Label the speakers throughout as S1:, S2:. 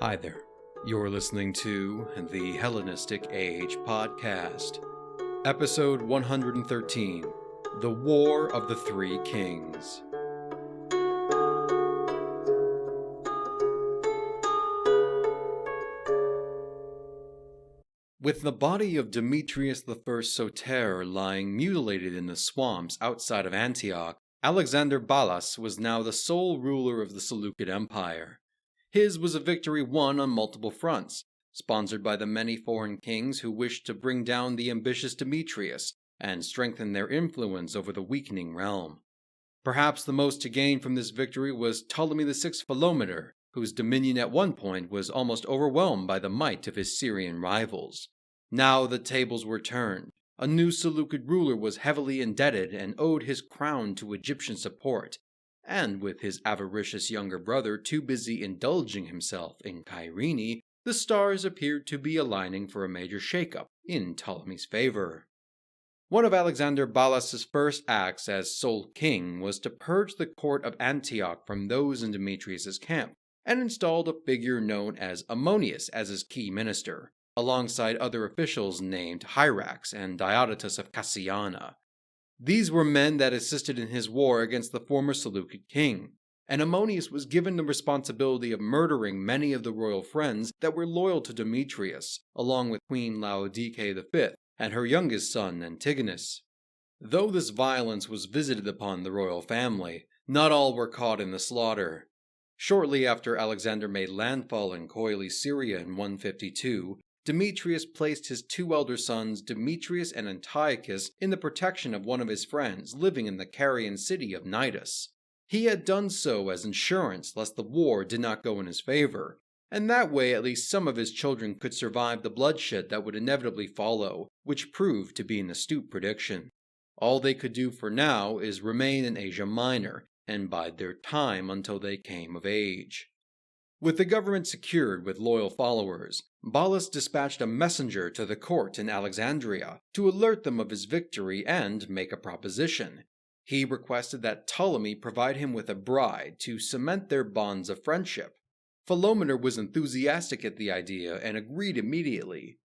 S1: Hi there. You're listening to the Hellenistic Age Podcast, Episode 113, The War of the Three Kings. With the body of Demetrius I Soter lying mutilated in the swamps outside of Antioch, Alexander Balas was now the sole ruler of the Seleucid Empire. His was a victory won on multiple fronts, sponsored by the many foreign kings who wished to bring down the ambitious Demetrius and strengthen their influence over the weakening realm. Perhaps the most to gain from this victory was Ptolemy VI Philometor, whose dominion at one point was almost overwhelmed by the might of his Syrian rivals. Now the tables were turned. A new Seleucid ruler was heavily indebted and owed his crown to Egyptian support, and with his avaricious younger brother too busy indulging himself in Kyrene, the stars appeared to be aligning for a major shakeup in Ptolemy's favor. One of Alexander Balas's first acts as sole king was to purge the court of Antioch from those in Demetrius's camp, and installed a figure known as Ammonius as his key minister, alongside other officials named Hyrax and Diodotus of Cassiana. These were men that assisted in his war against the former Seleucid king, and Ammonius was given the responsibility of murdering many of the royal friends that were loyal to Demetrius, along with Queen Laodice V and her youngest son Antigonus. Though this violence was visited upon the royal family, not all were caught in the slaughter. Shortly after Alexander made landfall in Coele Syria in 152, Demetrius placed his two elder sons Demetrius and Antiochus in the protection of one of his friends living in the Carian city of Cnidus. He had done so as insurance lest the war did not go in his favor, and that way at least some of his children could survive the bloodshed that would inevitably follow, which proved to be an astute prediction. All they could do for now is remain in Asia Minor and bide their time until they came of age. With the government secured with loyal followers, Balas dispatched a messenger to the court in Alexandria to alert them of his victory and make a proposition. He requested that Ptolemy provide him with a bride to cement their bonds of friendship. Philometor was enthusiastic at the idea and agreed immediately.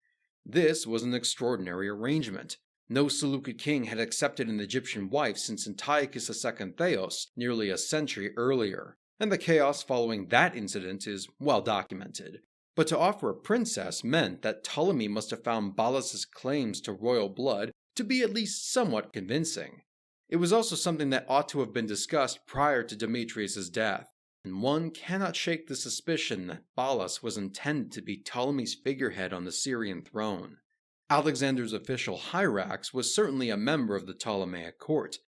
S1: This was an extraordinary arrangement. No Seleucid king had accepted an Egyptian wife since Antiochus II Theos nearly a century earlier, and the chaos following that incident is well documented. But to offer a princess meant that Ptolemy must have found Balas's claims to royal blood to be at least somewhat convincing. It was also something that ought to have been discussed prior to Demetrius's death, and one cannot shake the suspicion that Balas was intended to be Ptolemy's figurehead on the Syrian throne. Alexander's official Hyrax was certainly a member of the Ptolemaic court,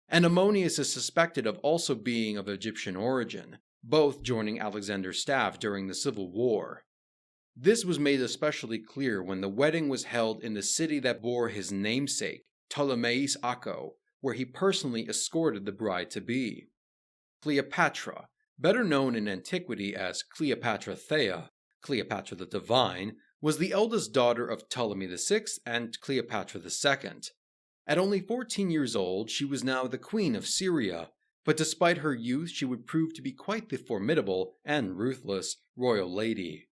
S1: and Ammonius is suspected of also being of Egyptian origin, both joining Alexander's staff during the Civil War. This was made especially clear when the wedding was held in the city that bore his namesake, Ptolemaic, where he personally escorted the bride-to-be. Cleopatra, better known in antiquity as Cleopatra Thea, Cleopatra the Divine, was the eldest daughter of Ptolemy VI and Cleopatra II. At only 14 years old, she was now the Queen of Syria, but despite her youth she would prove to be quite the formidable and ruthless royal lady.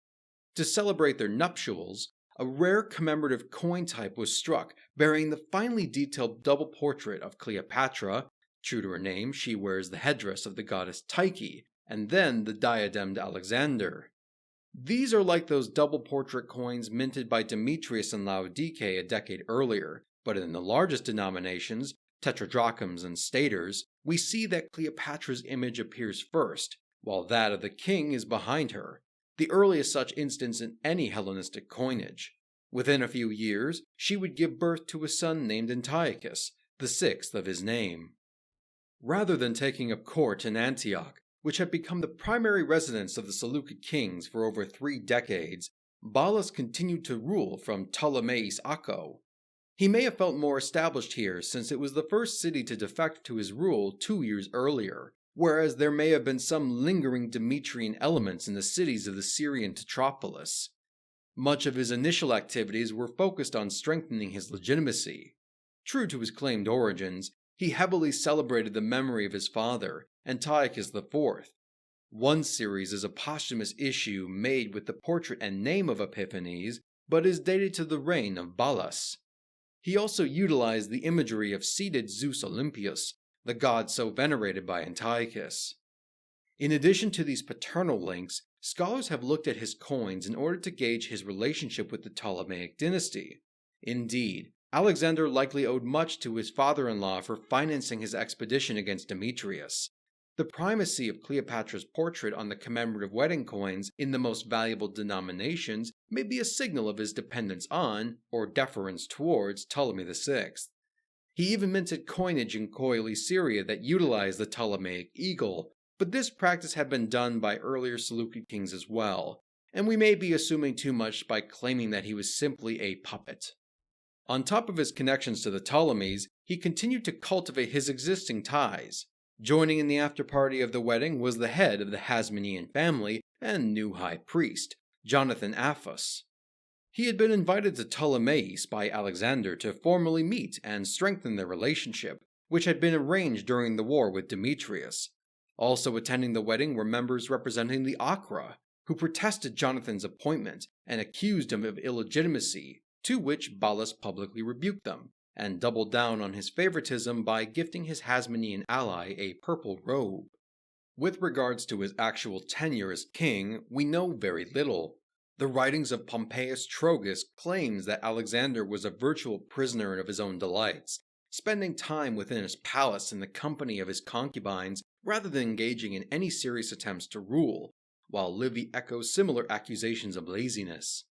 S1: To celebrate their nuptials, a rare commemorative coin type was struck bearing the finely detailed double portrait of Cleopatra. True to her name, she wears the headdress of the goddess Tyche, and then the diademed Alexander. These are like those double portrait coins minted by Demetrius and Laodice a decade earlier, but in the largest denominations, tetradrachms and staters, we see that Cleopatra's image appears first, while that of the king is behind her, the earliest such instance in any Hellenistic coinage. Within a few years, she would give birth to a son named Antiochus, the sixth of his name. Rather than taking up court in Antioch, which had become the primary residence of the Seleucid kings for over 3 decades, Balas continued to rule from Ptolemaic. He may have felt more established here since it was the first city to defect to his rule 2 years earlier, whereas there may have been some lingering Demetrian elements in the cities of the Syrian Tetropolis. Much of his initial activities were focused on strengthening his legitimacy. True to his claimed origins, he heavily celebrated the memory of his father, Antiochus IV. One series is a posthumous issue made with the portrait and name of Epiphanes, but is dated to the reign of Balas. He also utilized the imagery of seated Zeus Olympius, the god so venerated by Antiochus. In addition to these paternal links, scholars have looked at his coins in order to gauge his relationship with the Ptolemaic dynasty. Indeed, Alexander likely owed much to his father-in-law for financing his expedition against Demetrius. The primacy of Cleopatra's portrait on the commemorative wedding coins in the most valuable denominations may be a signal of his dependence on, or deference towards, Ptolemy VI. He even minted coinage in Coele Syria that utilized the Ptolemaic eagle, but this practice had been done by earlier Seleucid kings as well, and we may be assuming too much by claiming that he was simply a puppet. On top of his connections to the Ptolemies, he continued to cultivate his existing ties. Joining in the after-party of the wedding was the head of the Hasmonean family and new high priest, Jonathan Aphos. He had been invited to Ptolemais by Alexander to formally meet and strengthen their relationship, which had been arranged during the war with Demetrius. Also attending the wedding were members representing the Acra, who protested Jonathan's appointment and accused him of illegitimacy, to which Balas publicly rebuked them, and doubled down on his favoritism by gifting his Hasmonean ally a purple robe. With regards to his actual tenure as king, we know very little. The writings of Pompeius Trogus claims that Alexander was a virtual prisoner of his own delights, spending time within his palace in the company of his concubines rather than engaging in any serious attempts to rule, while Livy echoes similar accusations of laziness.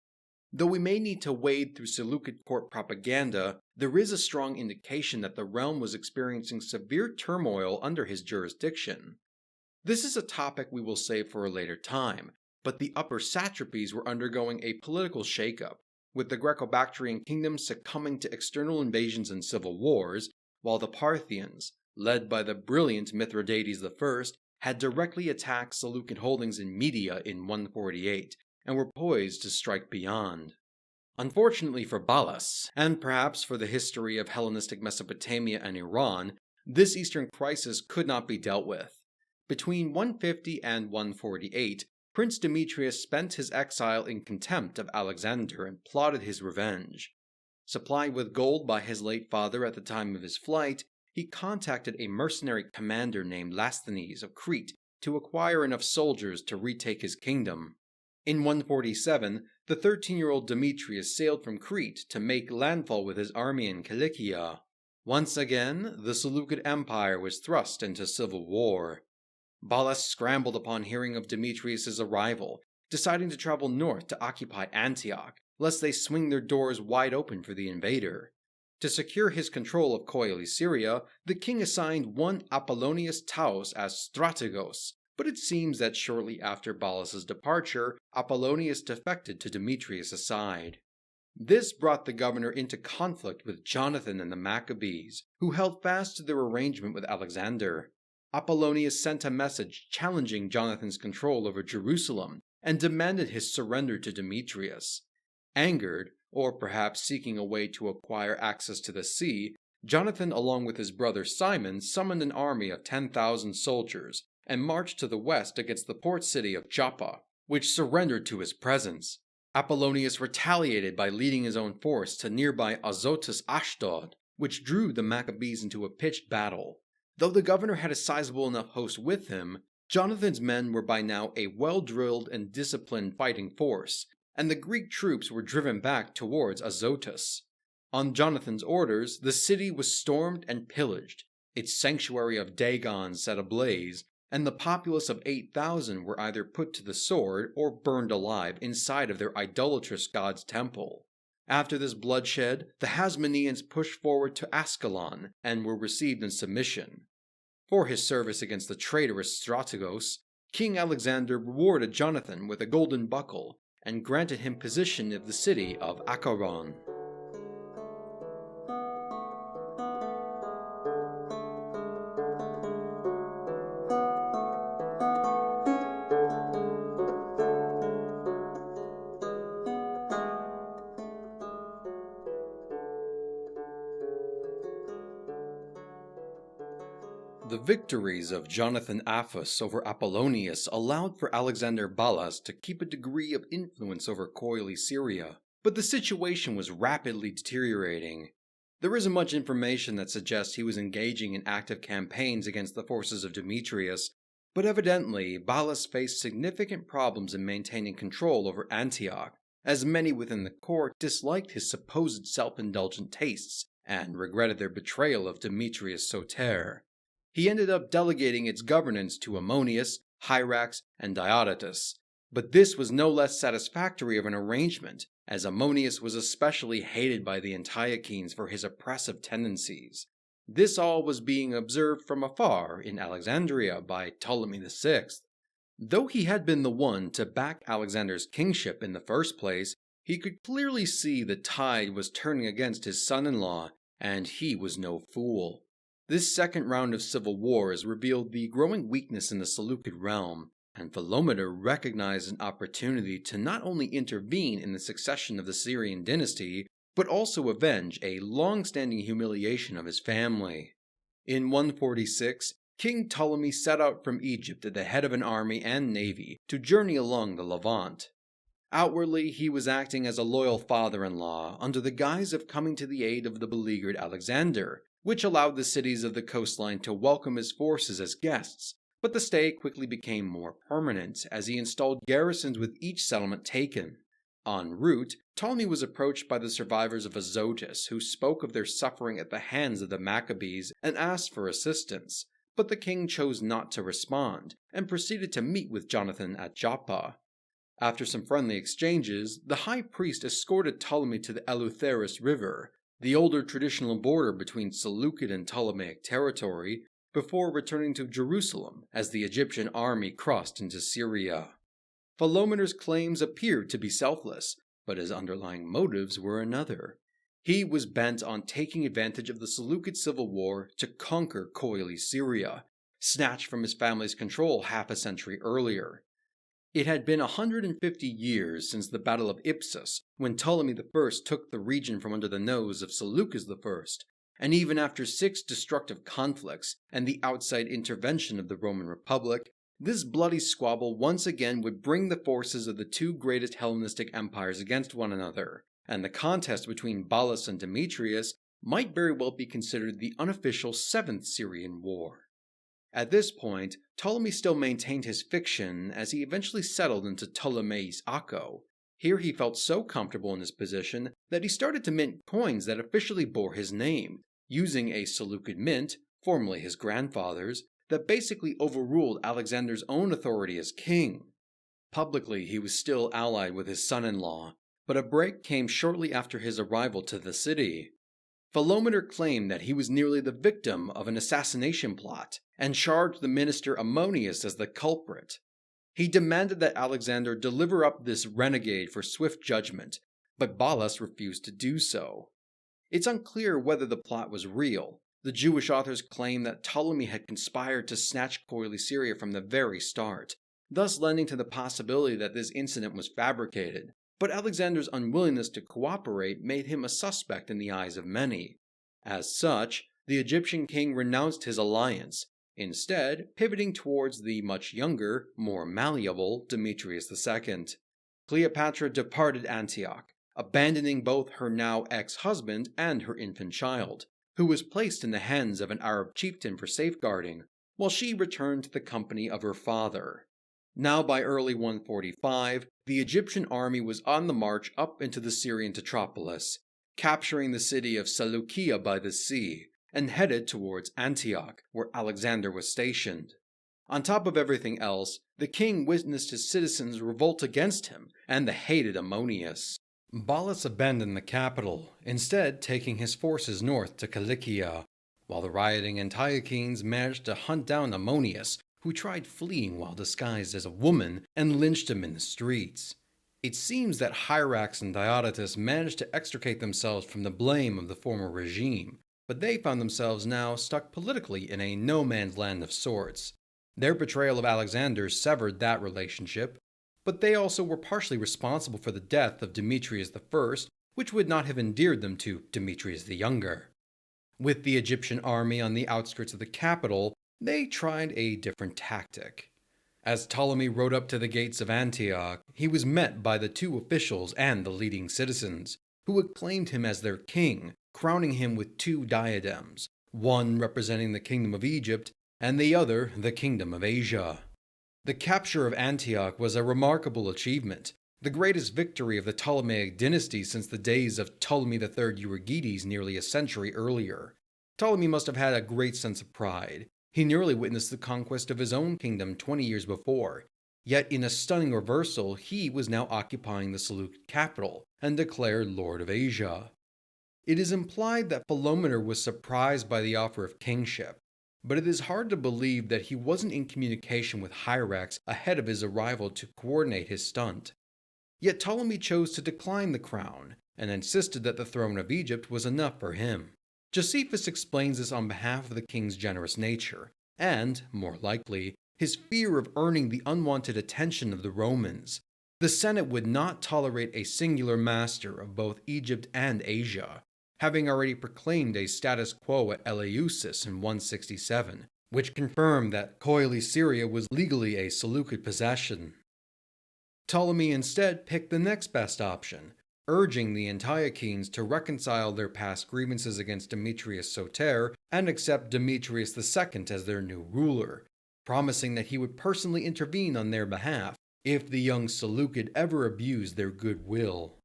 S1: Though we may need to wade through Seleucid court propaganda, there is a strong indication that the realm was experiencing severe turmoil under his jurisdiction. This is a topic we will save for a later time, but the upper satrapies were undergoing a political shakeup, with the Greco-Bactrian kingdoms succumbing to external invasions and civil wars, while the Parthians, led by the brilliant Mithridates I, had directly attacked Seleucid holdings in Media in 148, and were poised to strike beyond. Unfortunately for Balas, and perhaps for the history of Hellenistic Mesopotamia and Iran, this eastern crisis could not be dealt with. Between 150 and 148, Prince Demetrius spent his exile in contempt of Alexander and plotted his revenge. Supplied with gold by his late father at the time of his flight, he contacted a mercenary commander named Lasthenes of Crete to acquire enough soldiers to retake his kingdom. In 147, the 13-year-old Demetrius sailed from Crete to make landfall with his army in Cilicia. Once again, the Seleucid Empire was thrust into civil war. Balas scrambled upon hearing of Demetrius' arrival, deciding to travel north to occupy Antioch, lest they swing their doors wide open for the invader. To secure his control of Coele Syria, the king assigned one Apollonius Taus as strategos, but it seems that shortly after Balas' departure, Apollonius defected to Demetrius' side. This brought the governor into conflict with Jonathan and the Maccabees, who held fast to their arrangement with Alexander. Apollonius sent a message challenging Jonathan's control over Jerusalem and demanded his surrender to Demetrius. Angered, or perhaps seeking a way to acquire access to the sea, Jonathan, along with his brother Simon, summoned an army of 10,000 soldiers and marched to the west against the port city of Joppa, which surrendered to his presence. Apollonius retaliated by leading his own force to nearby Azotus Ashdod, which drew the Maccabees into a pitched battle. Though the governor had a sizable enough host with him, Jonathan's men were by now a well-drilled and disciplined fighting force, and the Greek troops were driven back towards Azotus. On Jonathan's orders, the city was stormed and pillaged, its sanctuary of Dagon set ablaze, and the populace of 8,000 were either put to the sword or burned alive inside of their idolatrous god's temple. After this bloodshed, the Hasmoneans pushed forward to Ascalon and were received in submission. For his service against the traitorous Strategos, King Alexander rewarded Jonathan with a golden buckle and granted him possession of the city of Acharon. The victories of Jonathan Aphus over Apollonius allowed for Alexander Balas to keep a degree of influence over Coele Syria, but the situation was rapidly deteriorating. There isn't much information that suggests he was engaging in active campaigns against the forces of Demetrius, but evidently Balas faced significant problems in maintaining control over Antioch, as many within the court disliked his supposed self-indulgent tastes and regretted their betrayal of Demetrius Soter. He ended up delegating its governance to Ammonius, Hyrax, and Diodotus, but this was no less satisfactory of an arrangement, as Ammonius was especially hated by the Antiochenes for his oppressive tendencies. This all was being observed from afar in Alexandria by Ptolemy VI. Though he had been the one to back Alexander's kingship in the first place, he could clearly see the tide was turning against his son-in-law, and he was no fool. This second round of civil wars revealed the growing weakness in the Seleucid realm, and Philometor recognized an opportunity to not only intervene in the succession of the Syrian dynasty, but also avenge a long-standing humiliation of his family. In 146, King Ptolemy set out from Egypt at the head of an army and navy to journey along the Levant. Outwardly, he was acting as a loyal father-in-law under the guise of coming to the aid of the beleaguered Alexander, which allowed the cities of the coastline to welcome his forces as guests, but the stay quickly became more permanent as he installed garrisons with each settlement taken. En route, Ptolemy was approached by the survivors of Azotus, who spoke of their suffering at the hands of the Maccabees and asked for assistance, but the king chose not to respond, and proceeded to meet with Jonathan at Joppa. After some friendly exchanges, the high priest escorted Ptolemy to the Enoparus River, the older traditional border between Seleucid and Ptolemaic territory, before returning to Jerusalem as the Egyptian army crossed into Syria. Philometor's claims appeared to be selfless, but his underlying motives were another. He was bent on taking advantage of the Seleucid civil war to conquer Coele Syria, snatched from his family's control half a century earlier. It had been 150 years since the Battle of Ipsus, when Ptolemy I took the region from under the nose of Seleucus I, and even after 6 destructive conflicts and the outside intervention of the Roman Republic, this bloody squabble once again would bring the forces of the two greatest Hellenistic empires against one another, and the contest between Balas and Demetrius might very well be considered the unofficial 7th Syrian War. At this point, Ptolemy still maintained his fiction as he eventually settled into Ptolemaic Akko. Here he felt so comfortable in his position that he started to mint coins that officially bore his name, using a Seleucid mint, formerly his grandfather's, that basically overruled Alexander's own authority as king. Publicly, he was still allied with his son-in-law, but a break came shortly after his arrival to the city. Philometor claimed that he was nearly the victim of an assassination plot, and charged the minister Ammonius as the culprit. He demanded that Alexander deliver up this renegade for swift judgment, but Balas refused to do so. It's unclear whether the plot was real. The Jewish authors claim that Ptolemy had conspired to snatch Coele Syria from the very start, thus lending to the possibility that this incident was fabricated, but Alexander's unwillingness to cooperate made him a suspect in the eyes of many. As such, the Egyptian king renounced his alliance, instead pivoting towards the much younger, more malleable Demetrius II. Cleopatra departed Antioch, abandoning both her now ex-husband and her infant child, who was placed in the hands of an Arab chieftain for safeguarding, while she returned to the company of her father. Now by early 145, the Egyptian army was on the march up into the Syrian Tetropolis, capturing the city of Seleucia by the sea, and headed towards Antioch, where Alexander was stationed. On top of everything else, the king witnessed his citizens revolt against him and the hated Ammonius. Balas abandoned the capital, instead taking his forces north to Cilicia, while the rioting Antiochenes managed to hunt down Ammonius, who tried fleeing while disguised as a woman and lynched him in the streets. It seems that Hyrax and Diodotus managed to extricate themselves from the blame of the former regime, but they found themselves now stuck politically in a no-man's land of sorts. Their betrayal of Alexander severed that relationship, but they also were partially responsible for the death of Demetrius I, which would not have endeared them to Demetrius the Younger. With the Egyptian army on the outskirts of the capital, They tried a different tactic. As Ptolemy rode up to the gates of Antioch, he was met by the two officials and the leading citizens, who acclaimed him as their king, crowning him with two diadems, one representing the kingdom of Egypt, and the other the kingdom of Asia. The capture of Antioch was a remarkable achievement, the greatest victory of the Ptolemaic dynasty since the days of Ptolemy III Euergetes nearly a century earlier. Ptolemy must have had a great sense of pride. He nearly witnessed the conquest of his own kingdom 20 years before, yet in a stunning reversal, he was now occupying the Seleucid capital and declared Lord of Asia. It is implied that Philometor was surprised by the offer of kingship, but it is hard to believe that he wasn't in communication with Hyrax ahead of his arrival to coordinate his stunt. Yet Ptolemy chose to decline the crown, and insisted that the throne of Egypt was enough for him. Josephus explains this on behalf of the king's generous nature, and, more likely, his fear of earning the unwanted attention of the Romans. The Senate would not tolerate a singular master of both Egypt and Asia, having already proclaimed a status quo at Eleusis in 167, which confirmed that Coele Syria was legally a Seleucid possession. Ptolemy instead picked the next best option, urging the Antiochenes to reconcile their past grievances against Demetrius Soter and accept Demetrius II as their new ruler, promising that he would personally intervene on their behalf if the young Seleucid ever abused their goodwill.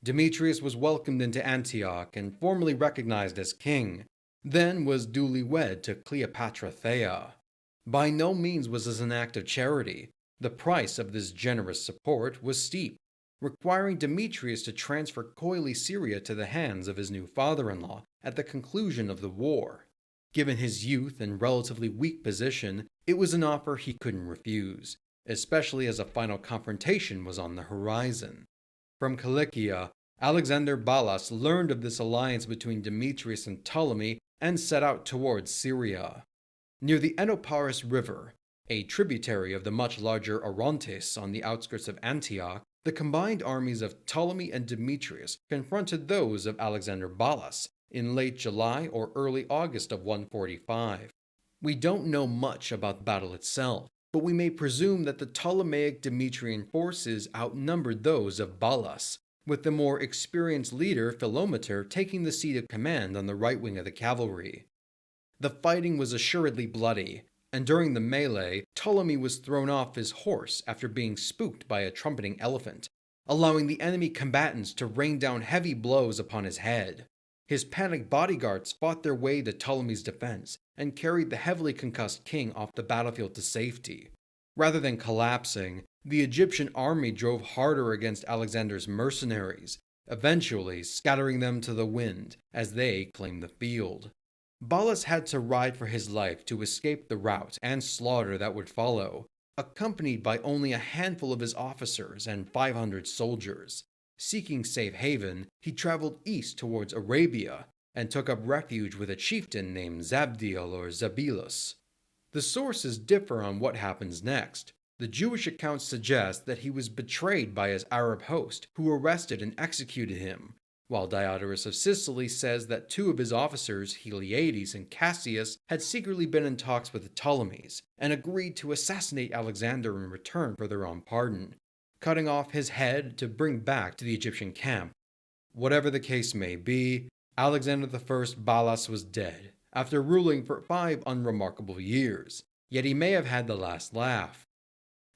S1: Demetrius was welcomed into Antioch and formally recognized as king, then was duly wed to Cleopatra Thea. By no means was this an act of charity. The price of this generous support was steep, requiring Demetrius to transfer Coele Syria to the hands of his new father-in-law at the conclusion of the war. Given his youth and relatively weak position, it was an offer he couldn't refuse, especially as a final confrontation was on the horizon. From Cilicia, Alexander Balas learned of this alliance between Demetrius and Ptolemy and set out towards Syria. Near the Enoparus River, a tributary of the much larger Orontes on the outskirts of Antioch, the combined armies of Ptolemy and Demetrius confronted those of Alexander Balas in late July or early August of 145. We don't know much about the battle itself, but we may presume that the Ptolemaic Demetrian forces outnumbered those of Balas, with the more experienced leader Philometor taking the seat of command on the right wing of the cavalry. The fighting was assuredly bloody, and during the melee, Ptolemy was thrown off his horse after being spooked by a trumpeting elephant, allowing the enemy combatants to rain down heavy blows upon his head. His panicked bodyguards fought their way to Ptolemy's defense and carried the heavily concussed king off the battlefield to safety. Rather than collapsing, the Egyptian army drove harder against Alexander's mercenaries, eventually scattering them to the wind as they claimed the field. Balas had to ride for his life to escape the rout and slaughter that would follow, accompanied by only a handful of his officers and 500 soldiers. Seeking safe haven, he traveled east towards Arabia and took up refuge with a chieftain named Zabdiel or Zabilus. The sources differ on what happens next. The Jewish accounts suggest that he was betrayed by his Arab host, who arrested and executed him, while Diodorus of Sicily says that two of his officers, Heliades and Cassius, had secretly been in talks with the Ptolemies and agreed to assassinate Alexander in return for their own pardon, cutting off his head to bring back to the Egyptian camp. Whatever the case may be, Alexander I Balas was dead after ruling for 5 unremarkable years, yet he may have had the last laugh.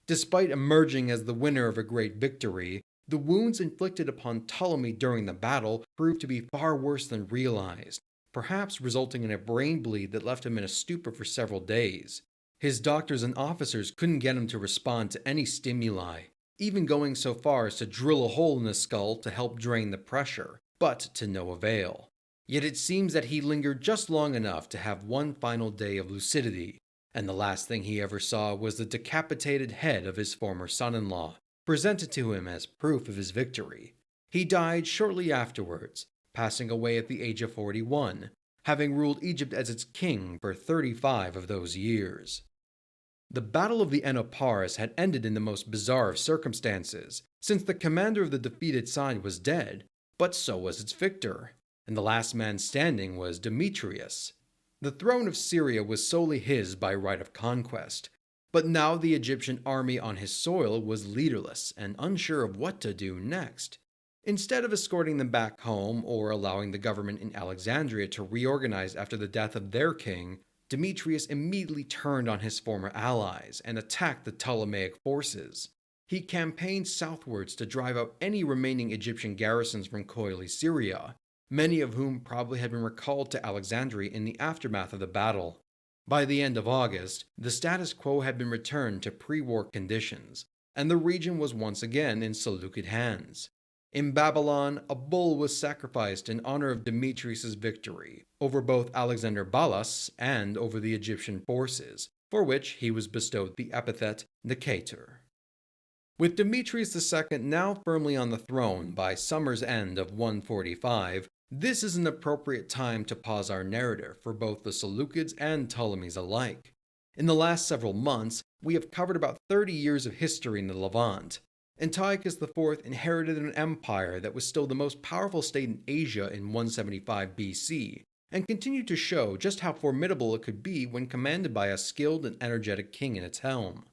S1: Despite emerging as the winner of a great victory, the wounds inflicted upon Ptolemy during the battle proved to be far worse than realized, perhaps resulting in a brain bleed that left him in a stupor for several days. His doctors and officers couldn't get him to respond to any stimuli, even going so far as to drill a hole in his skull to help drain the pressure, but to no avail. Yet it seems that he lingered just long enough to have one final day of lucidity, and the last thing he ever saw was the decapitated head of his former son-in-law, presented to him as proof of his victory. He died shortly afterwards, passing away at the age of 41, having ruled Egypt as its king for 35 of those years. The Battle of the Enoparus had ended in the most bizarre of circumstances, since the commander of the defeated side was dead, but so was its victor, and the last man standing was Demetrius. The throne of Syria was solely his by right of conquest, but now the Egyptian army on his soil was leaderless and unsure of what to do next. Instead of escorting them back home or allowing the government in Alexandria to reorganize after the death of their king, Demetrius immediately turned on his former allies and attacked the Ptolemaic forces. He campaigned southwards to drive out any remaining Egyptian garrisons from Coele Syria, many of whom probably had been recalled to Alexandria in the aftermath of the battle. By the end of August, the status quo had been returned to pre-war conditions, and the region was once again in Seleucid hands. In Babylon, a bull was sacrificed in honor of Demetrius' victory over both Alexander Balas and over the Egyptian forces, for which he was bestowed the epithet Nicator. With Demetrius II now firmly on the throne by summer's end of 145, this is an appropriate time to pause our narrative for both the Seleucids and Ptolemies alike. In the last several months, we have covered about 30 years of history in the Levant. Antiochus IV inherited an empire that was still the most powerful state in Asia in 175 BC, and continued to show just how formidable it could be when commanded by a skilled and energetic king in its helm.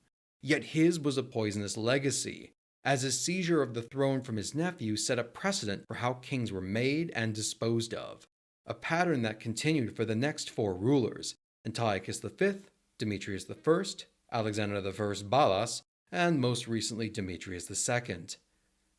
S1: Yet his was a poisonous legacy, as his seizure of the throne from his nephew set a precedent for how kings were made and disposed of, a pattern that continued for the next four rulers, Antiochus V, Demetrius I, Alexander I Balas, and most recently Demetrius II.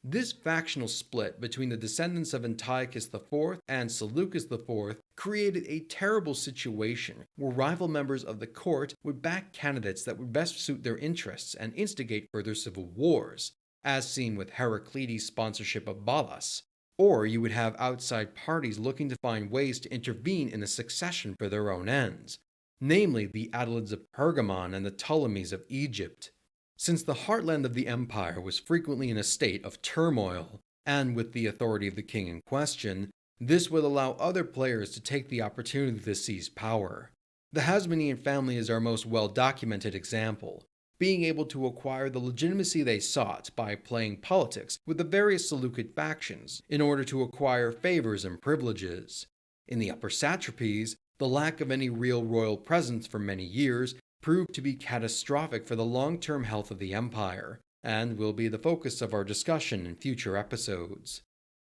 S1: This factional split between the descendants of Antiochus IV and Seleucus IV created a terrible situation where rival members of the court would back candidates that would best suit their interests and instigate further civil wars, as seen with Heraclides' sponsorship of Balas, or you would have outside parties looking to find ways to intervene in the succession for their own ends, namely the Attalids of Pergamon and the Ptolemies of Egypt. Since the heartland of the empire was frequently in a state of turmoil, and with the authority of the king in question, this would allow other players to take the opportunity to seize power. The Hasmonean family is our most well-documented example, being able to acquire the legitimacy they sought by playing politics with the various Seleucid factions in order to acquire favors and privileges. In the upper satrapies, the lack of any real royal presence for many years proved to be catastrophic for the long-term health of the empire, and will be the focus of our discussion in future episodes.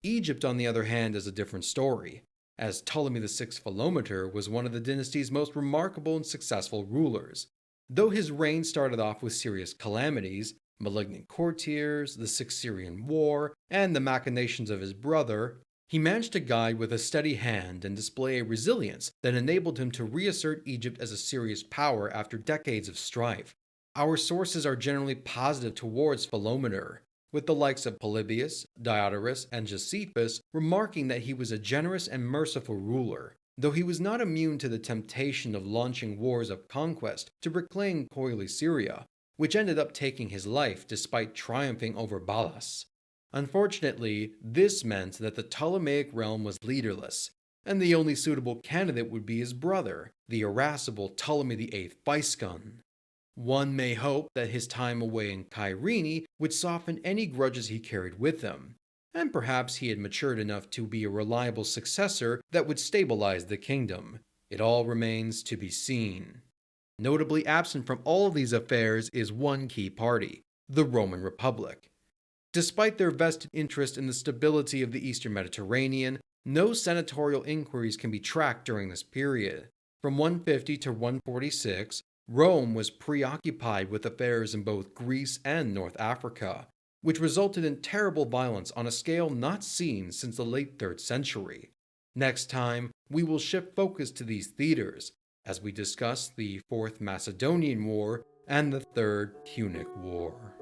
S1: Egypt, on the other hand, is a different story, as Ptolemy VI Philometor was one of the dynasty's most remarkable and successful rulers. Though his reign started off with serious calamities, malignant courtiers, the Six Syrian War, and the machinations of his brother, he managed to guide with a steady hand and display a resilience that enabled him to reassert Egypt as a serious power after decades of strife. Our sources are generally positive towards Philometor, with the likes of Polybius, Diodorus, and Josephus remarking that he was a generous and merciful ruler, though he was not immune to the temptation of launching wars of conquest to reclaim Coele Syria, which ended up taking his life despite triumphing over Balas. Unfortunately, this meant that the Ptolemaic realm was leaderless, and the only suitable candidate would be his brother, the irascible Ptolemy VIII Physcon. One may hope that his time away in Kyrene would soften any grudges he carried with him, and perhaps he had matured enough to be a reliable successor that would stabilize the kingdom. It all remains to be seen. Notably absent from all of these affairs is one key party, the Roman Republic. Despite their vested interest in the stability of the Eastern Mediterranean, no senatorial inquiries can be tracked during this period. From 150 to 146, Rome was preoccupied with affairs in both Greece and North Africa, which resulted in terrible violence on a scale not seen since the late 3rd century. Next time, we will shift focus to these theaters, as we discuss the Fourth Macedonian War and the Third Punic War.